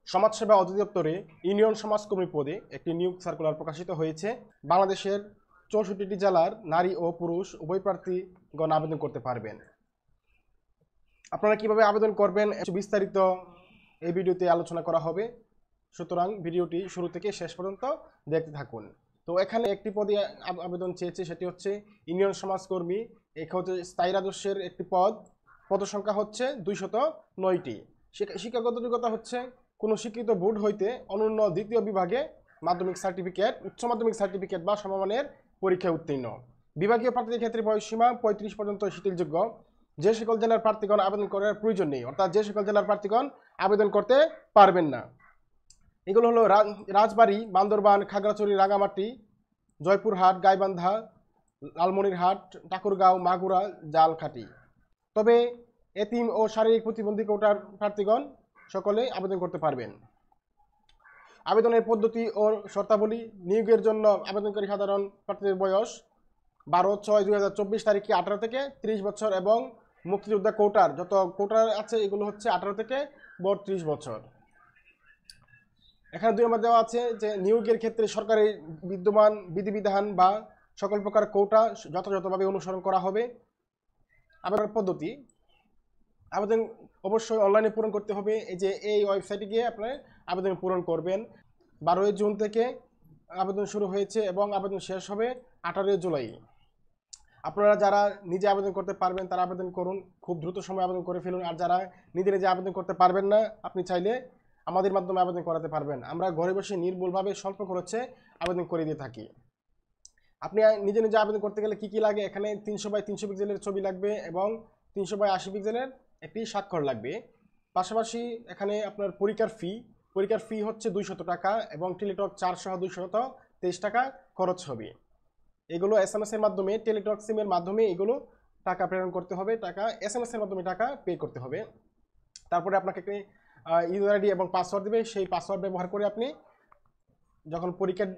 সমাজসেবা অধিদপ্তরে ইউনিয়ন সমাজকর্মী পদে একটি নিয়োগ সার্কুলার প্রকাশিত হয়েছে। বাংলাদেশের 64টি জেলার নারী ও পুরুষ উভয় প্রার্থীগণ আবেদন করতে পারবেন। আপনারা কিভাবে আবেদন করবেন বিস্তারিত এই ভিডিওতে আলোচনা করা হবে, সুতরাং ভিডিওটি শুরু থেকে শেষ পর্যন্ত দেখতে থাকুন। তো এখানে একটি পদে আবেদন চেয়েছে, সেটি হচ্ছে ইউনিয়ন সমাজকর্মী। এখানে হচ্ছে স্থায়ী রাজস্বের একটি পদ সংখ্যা হচ্ছে 209টি। শিক্ষাগত যোগ্যতা হচ্ছে কোনো স্বীকৃত বোর্ড হইতে অনন্য দ্বিতীয় বিভাগে মাধ্যমিক সার্টিফিকেট, উচ্চ মাধ্যমিক সার্টিফিকেট বা সমমানের পরীক্ষায় উত্তীর্ণ। বিভাগীয় প্রার্থীদের ক্ষেত্রে বয়সসীমা 35 পর্যন্ত শিথিলযোগ্য। যে সকল জেলার প্রার্থীগণ আবেদন করার প্রয়োজন নেই, অর্থাৎ যে সকল জেলার প্রার্থীগণ আবেদন করতে পারবেন না, এগুলো হলো রাজবাড়ী, বান্দরবান, খাগড়াছড়ি, রাঙামাটি, জয়পুরহাট, গাইবান্ধা, লালমনিরহাট, ঠাকুরগাঁও, মাগুরা, জালকাঠি। তবে এতিম ও শারীরিক প্রতিবন্ধী কোটার প্রার্থীগণ সকলে আবেদন করতে পারবেন। আবেদনের পদ্ধতি ও শর্তাবলী: নিয়োগের জন্য আবেদনকারী সাধারণ প্রার্থীদের বয়স 12/6/2024 তারিখে 18 থেকে 30 বছর এবং মুক্তিযোদ্ধা কোটার যত কোটার আছে এগুলো হচ্ছে 18 থেকে 32 বছর। এখানে 2 নম্বর দেওয়া আছে যে নিয়োগের ক্ষেত্রে সরকারি বিদ্যমান বিধিবিধান বা সকল প্রকার কোটা যথাযথভাবে অনুসরণ করা হবে। আবেদন পদ্ধতি: আবেদন অবশ্যই অনলাইনে পূরণ করতে হবে। এই ওয়েবসাইটে গিয়ে আপনারা আবেদন পূরণ করবেন। 12 জুন থেকে আবেদন শুরু হয়েছে এবং আবেদন শেষ হবে 18 জুলাই। আপনারা যারা নিজে আবেদন করতে পারবেন তারা আবেদন করুন, খুব দ্রুত সময় আবেদন করে ফেলুন। আর যারা নিজে আবেদন করতে পারবেন না, আপনি চাইলে আমাদের মাধ্যমে আবেদন করাতে পারবেন। আমরা ঘরে বসে নির্ভুলভাবে স্বল্প খরচে আবেদন করে দিয়ে থাকি। আপনি নিজে আবেদন করতে গেলে কি লাগে, এখানে 300x300 পিক্সেলের ছবি লাগবে এবং 300x80 পিক্সেলের একটি স্বাক্ষর লাগবে। পাশাপাশি এখানে আপনার পরীক্ষার ফি হচ্ছে 200 টাকা এবং টেলিটক 400-223 টাকা খরচ হবে। এগুলো SMS এর মাধ্যমে, টেলিটক সিমের মাধ্যমে এগুলো টাকা প্রেরণ করতে হবে, SMS এর মাধ্যমে টাকা পে করতে হবে। তারপরে আপনাকে একটি ইউজার আইডি এবং পাসওয়ার্ড দেবে, সেই পাসওয়ার্ড ব্যবহার করে আপনি যখন পরীক্ষার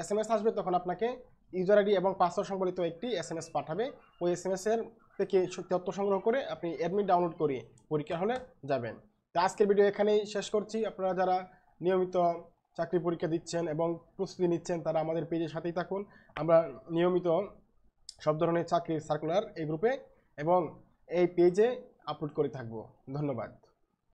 SMS আসবে তখন আপনাকে ইউজার আইডি এবং পাসওয়ার্ড সংবলিত একটি SMS পাঠাবে। ওই SMS এর থেকে তথ্য সংগ্রহ করে আপনি অ্যাডমিট ডাউনলোড করে পরীক্ষা হলে যাবেন। তো আজকের ভিডিও এখানেই শেষ করছি। আপনারা যারা নিয়মিত চাকরি পরীক্ষা দিচ্ছেন এবং প্রস্তুতি নিচ্ছেন তারা আমাদের পেজের সাথেই থাকুন। আমরা নিয়মিত সব ধরনের চাকরির সার্কুলার এই গ্রুপে এবং এই পেজে আপলোড করে থাকবো। ধন্যবাদ।